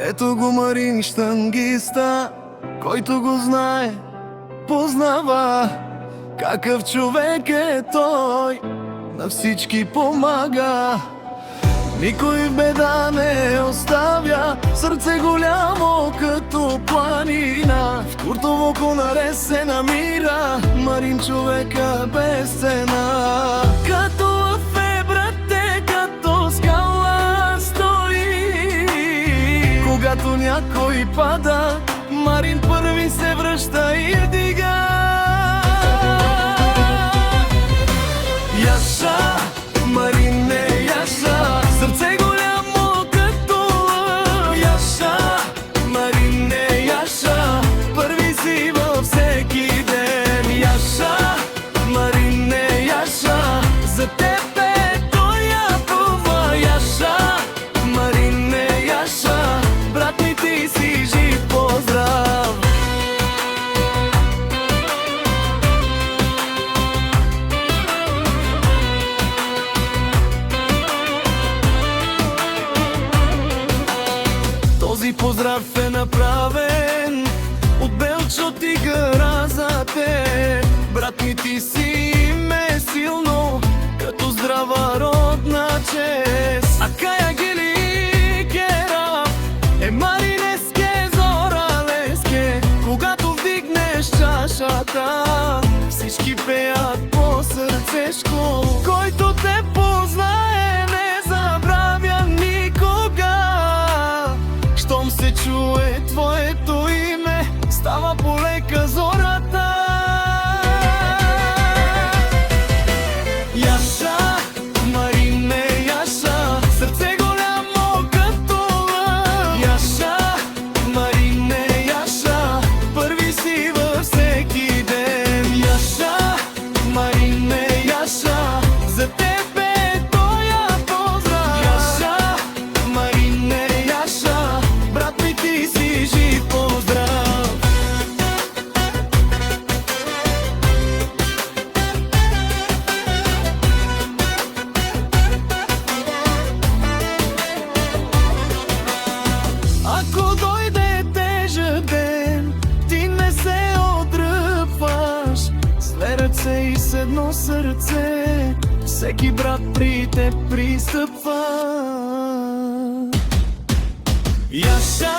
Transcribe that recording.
Ето го Марин щангиста, който го знае, познава. Какъв човек е той, на всички помага. Никой в беда не оставя, сърце голямо като планина. В Куртово Конаре се намира Марин, човека без цена. Като лъв е, брате, като скала стои. Когато някой пада, Марин първи се връща и вдига. Яша, Марин не яша, сърце голямо като лъв. Яша, Марин не яша, първи си във всеки ден. Яша, Марин не яша, за тебе той ядува. Яша, Марин не яша, брат ми ти си жив, поздрав. Този поздрав е направен от Белчо Тигъра за те. Брат ми ти си ме силно, като здрава родна чест. А кая гили кера е маринеске зоралеске. Когато вдигнеш чашата, всички пеят по сърцешко. Който те познае, не забравя никога. Щом се чуе твоето име, става полека зората. Яша, Марин не яша, сърце голямо като лъв. Яша, Марин не яша, първи си във всеки ден. Яша, Марин не яша, за тебе той я поздрав. Яша, Марин не яша, брат ми ти си жив, поздрав. Ако дойде тежък ден, ти не се отръпваш. С две ръце и с едно сърце, всеки брат при теб пристъпва. Яша,